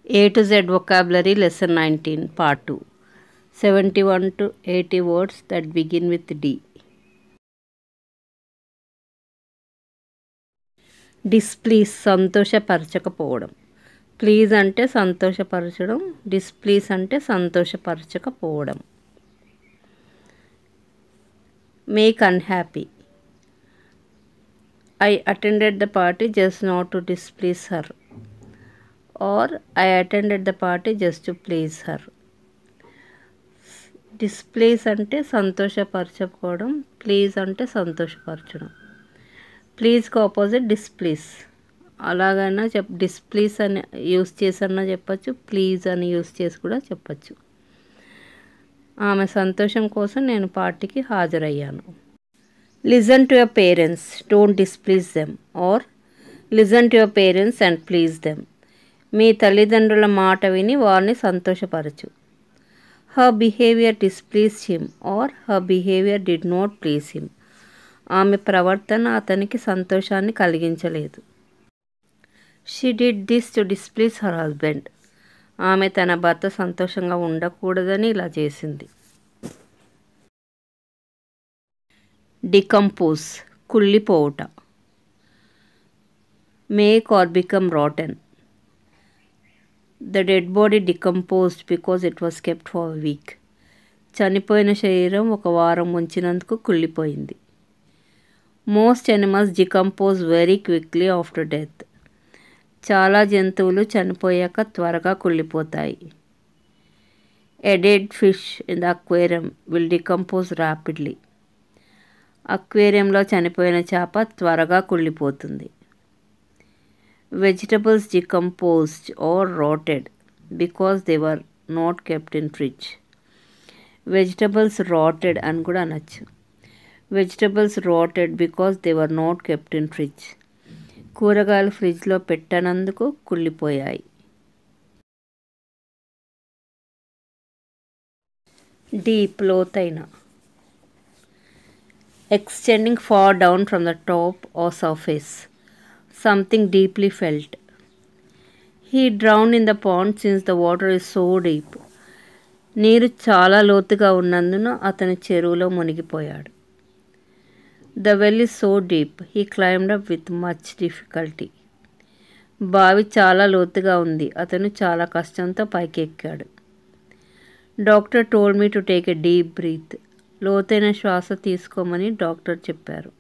A to Z Vocabulary Lesson 19 Part 2 71 to 80 words that begin with D. Displease సంతోషపరచకపోవడం. Please అంటే సంతోషపరచడం, displease అంటే సంతోషపరచకపోవడం. Make unhappy. I attended the party just not to displease her, or I attended the party just to please her. Displease అంటే సంతోషపరచకపోవడం, please అంటే సంతోషపరచడం. ప్లీజ్కి opposite displease. అలాగైనా displease అని use చేసన్నా చెప్పచ్చు, ప్లీజ్ అని యూస్ చేసి కూడా చెప్పచ్చు. ఆమె సంతోషం కోసం నేను పార్టీకి హాజరయ్యాను. Listen to your parents, don't displease them, or listen to your parents and please them. మీ తల్లిదండ్రుల మాట విని వారిని సంతోషపరచు. Her behaviour displeased him, or her behaviour did not please him. ఆమె ప్రవర్తన అతనికి సంతోషాన్ని కలిగించలేదు. She did this to displease her husband. ఆమె తన భర్త సంతోషంగా ఉండకూడదని ఇలా చేసింది. డికంపోజ్, కుళ్ళిపోవుట. Make or become rotten. The dead body decomposed because it was kept for a week. చనిపోయిన శరీరం ఒక వారం ఉంచినందుకు కుళ్ళిపోయింది. Most animals decompose very quickly after death. చాలా జంతువులు చనిపోయాక త్వరగా కుళ్ళిపోతాయి. A dead fish in the aquarium will decompose rapidly. అక్వేరియంలో చనిపోయిన చేప త్వరగా కుళ్ళిపోతుంది. Vegetables decomposed or rotted because they were not kept in fridge. Vegetables rotted అని కూడా అనొచ్చు. Vegetables rotted because they were not kept in fridge. కూరగాయలు ఫ్రిడ్జ్లో పెట్టనందుకు కుళ్ళిపోయాయి. డీప్, లోతైన. Extending far down from the top or surface. Something deeply felt. He drowned in the pond since the water is so deep. నీరు చాలా లోతుగా ఉన్నందున అతను చెరువులో మునిగిపోయాడు. The well is so deep he climbed up with much difficulty. బావి చాలా లోతుగా ఉంది, అతను చాలా కష్టంతో పైకి ఎక్కాడు. Doctor told me to take a deep breath. లోతైన శ్వాస తీసుకోమని డాక్టర్ చెప్పారు.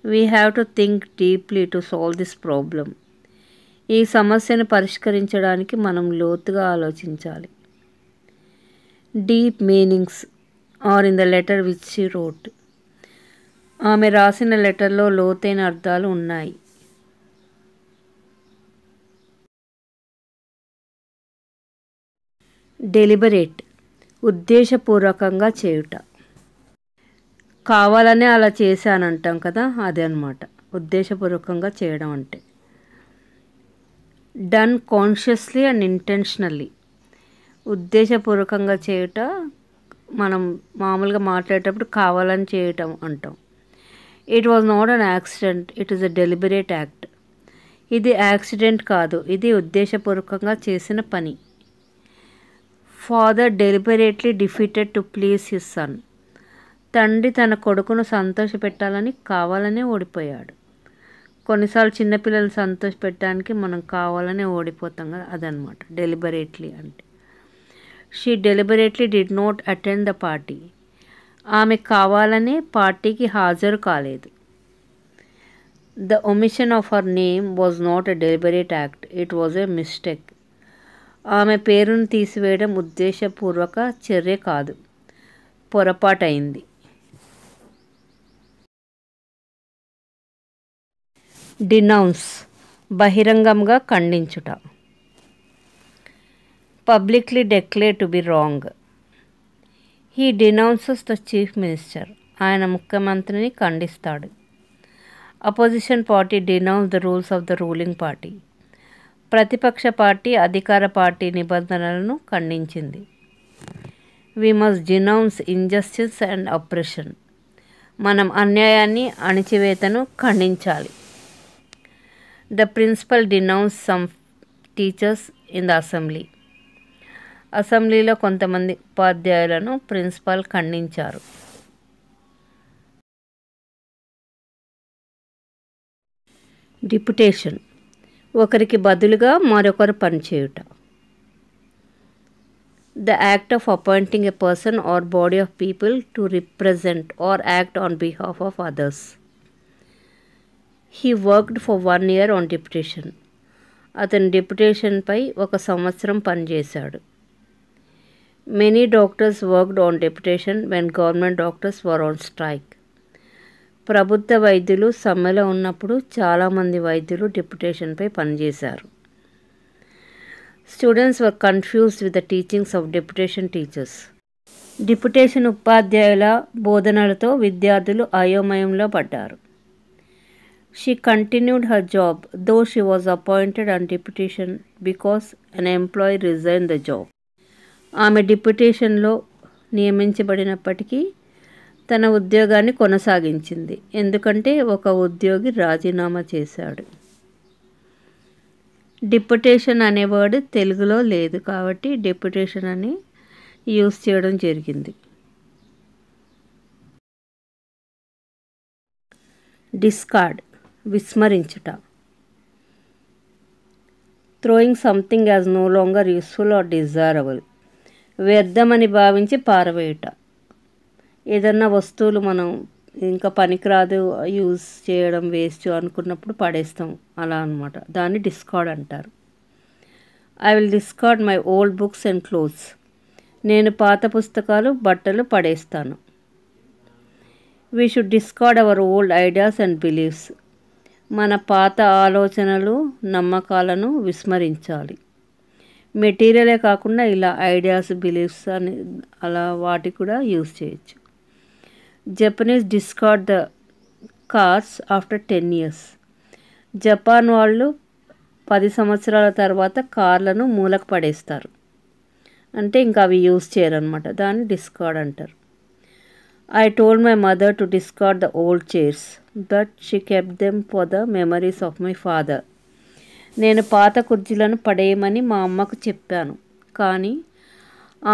We have to think deeply to solve this problem. ఈ సమస్యను పరిష్కరించడానికి మనం లోతుగా ఆలోచించాలి. Deep meanings are in the letter which she wrote. ఆమె రాసిన లెటర్లో లోతైన అర్థాలు ఉన్నాయి. డెలిబరేట్, ఉద్దేశపూర్వకంగా చేయుట. కావాలనే అలా చేశానంటాం కదా, అదే అన్నమాట ఉద్దేశపూర్వకంగా చేయడం అంటే. Done consciously and intentionally. ఉద్దేశపూర్వకంగా చేయుట మనం మామూలుగా మాట్లాడేటప్పుడు కావాలని చేయటం అంటాం. It was not an accident, it is a deliberate act. ఇది యాక్సిడెంట్ కాదు, ఇది ఉద్దేశపూర్వకంగా చేసిన పని. Father deliberately defeated to please his son. తండ్రి తన కొడుకును సంతోషపెట్టాలని కావాలనే ఓడిపోయాడు. కొన్నిసార్లు చిన్నపిల్లలు సంతోషపెట్టడానికి మనం కావాలనే ఓడిపోతాం కదా, అదనమాట డెలిబరేట్లీ అంటే. She deliberately did not attend the party. ఆమె కావాలనే పార్టీకి హాజరు కాలేదు. The omission of her name was not a deliberate act, it was a mistake. ఆమె పేరును తీసివేయడం ఉద్దేశపూర్వక చర్య కాదు, పొరపాటైంది. డినౌన్స్, బహిరంగంగా ఖండించుట. Publicly declare to be wrong. He denounces the chief minister. ఆయన ముఖ్యమంత్రిని ఖండిస్తాడు. Opposition party denounce the rules of the ruling party. ప్రతిపక్ష పార్టీ అధికార పార్టీ నిబంధనలను ఖండించింది. We must denounce injustice and oppression. మనం అన్యాయాన్ని, అణిచివేతను ఖండించాలి. The principal denounced some teachers in the assembly. అసెంబ్లీలో కొంతమంది ఉపాధ్యాయులను ప్రిన్సిపాల్ ఖండించారు. డిప్యుటేషన్, ఒకరికి బదులుగా మరొకరు పనిచేయుట. The act of appointing a person or body of people to represent or act on behalf of others. He worked for 1 year on deputation. అతను డిప్యుటేషన్పై 1 సంవత్సరం పనిచేశాడు. Many doctors worked on deputation when government doctors were on strike. ప్రభుత్వ వైద్యులు సమ్మెలో ఉన్నప్పుడు చాలామంది వైద్యులు డిప్యుటేషన్పై పనిచేశారు. Students were confused with the teachings of deputation teachers. Deputation ఉపాధ్యాయుల బోధనలతో విద్యార్థులు అయోమయంలో పడ్డారు. She continued her job though she was appointed on deputation because an employee resigned the job. ఆమె డిప్యుటేషన్లో నియమించబడినప్పటికీ తన ఉద్యోగాన్ని కొనసాగించింది ఎందుకంటే ఒక ఉద్యోగి రాజీనామా చేశాడు. డిప్యుటేషన్ అనే వర్డ్ తెలుగులో లేదు కాబట్టి డిప్యుటేషన్ అని యూజ్ చేయడం జరిగింది. డిస్కార్డ్, విస్మరించుట. Throwing something as no longer useful or desirable, వ్యర్థమని భావించి పారవేయుట. ఏదన్నా వస్తువులు మనం ఇంకా పనికిరాదు, యూజ్ చేయడం వేస్ట్ అనుకున్నప్పుడు పడేస్తాం, అలా అనమాట. దాన్ని డిస్కార్డ్ అంటారు. I will discard my old books and clothes, నేను పాత పుస్తకాలు బట్టలు పడేస్తాను. We should discard our old ideas and beliefs, మన పాత ఆలోచనలు నమ్మకాలను విస్మరించాలి. మెటీరియలే కాకుండా ఇలా ఐడియాస్ బిలీఫ్స్ అని అలా వాటి కూడా యూజ్ చేయొచ్చు. Japanese discard the cars after 10 years. Japan వాళ్ళు 10 సంవత్సరాల తర్వాత కార్లను మూలకు పడేస్తారు, అంటే ఇంకా అవి యూజ్ చేయరనమాట. దాన్ని డిస్కార్డ్ అంటారు. I told my mother to discard the old chairs but she kept them for the memories of my father. నేను పాత కుర్చీలను పడేయమని మా అమ్మకు చెప్పాను, కానీ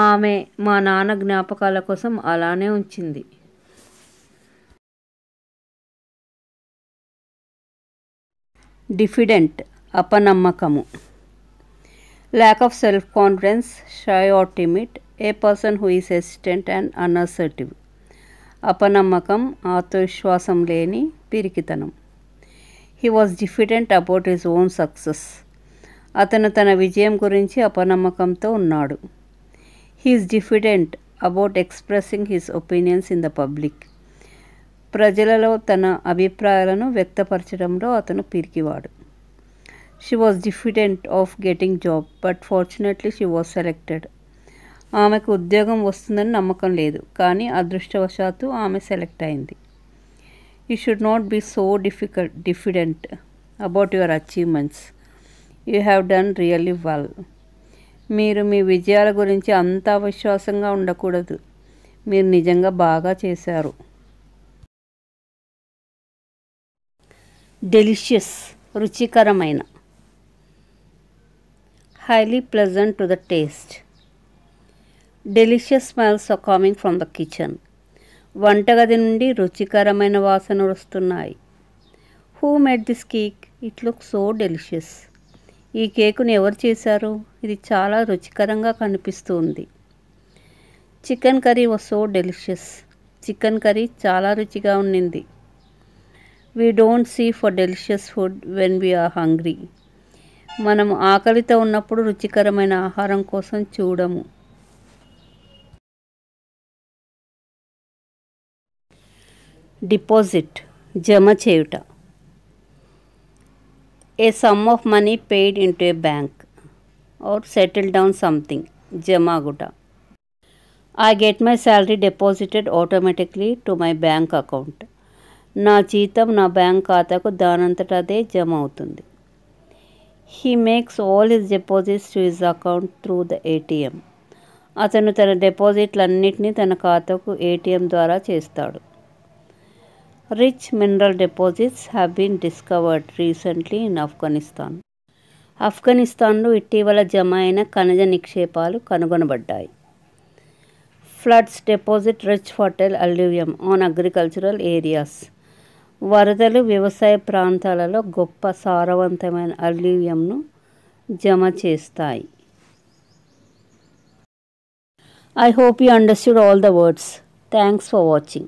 ఆమె మా నాన్న జ్ఞాపకాల కోసం అలానే ఉంచింది. డిఫిడెంట్, అపనమ్మకము. Lack of self confidence, shy or timid, a person who is hesitant and unassertive. అపనమ్మకం, ఆత్మవిశ్వాసం లేని పిరికితనం. He was diffident about his own success. అతను తన విజయం గురించి అపనమ్మకంతో ఉన్నాడు. He is diffident about expressing his opinions in the public. ప్రజలలో తన అభిప్రాయాలను వ్యక్తపరచడంలో అతను పిరికివాడు. She was diffident of getting job but fortunately she was selected. ఆమెకు ఉద్యోగం వస్తుందని నమ్మకం లేదు, కానీ అదృష్టవశాత్తు ఆమె సెలెక్ట్ అయింది. You should not be so diffident about your achievements. You have done really well. మీరు మీ విజయాల గురించి అంత అవిశ్వాసంగా ఉండకూడదు, మీరు నిజంగా బాగా చేశారు. డెలిషియస్, రుచికరమైన. Highly pleasant to the taste. Delicious smells are coming from the kitchen. వంటగది నుండి రుచికరమైన వాసనలు వస్తున్నాయి. Who made this cake? It look so delicious. ఈ కేకుని ఎవరు చేశారు? ఇది చాలా రుచికరంగా కనిపిస్తుంది. Chicken curry was so delicious. Chicken curry చాలా రుచిగా ఉండింది. We don't see for delicious food when we are hungry. మనం ఆకలితో ఉన్నప్పుడు రుచికరమైన ఆహారం కోసం చూడము. డిపాజిట్, జమ చేయుట. A sum of money paid into a bank or settle down something, జమాగుట. I get my salary deposited automatically to my bank account. నా జీతం నా బ్యాంక్ ఖాతాకు దానంతట అదే జమ అవుతుంది. He makes all his deposits to his account through the ATM. అతను తన డిపాజిట్లన్నింటినీ తన ఖాతాకు ఏటీఎం ద్వారా చేస్తాడు. Rich mineral deposits have been discovered recently in Afghanistan. ఆఫ్ఘనిస్తాన్లో ఇటీవల జమ అయిన ఖనిజ నిక్షేపాలు కనుగొనబడ్డాయి. Floods deposit rich fertile alluvium on agricultural areas. వరదలు వ్యవసాయ ప్రాంతాలలో గొప్ప సారవంతమైన అల్యూవియంను జమ చేస్తాయి. I hope you understood all the words. Thanks for watching.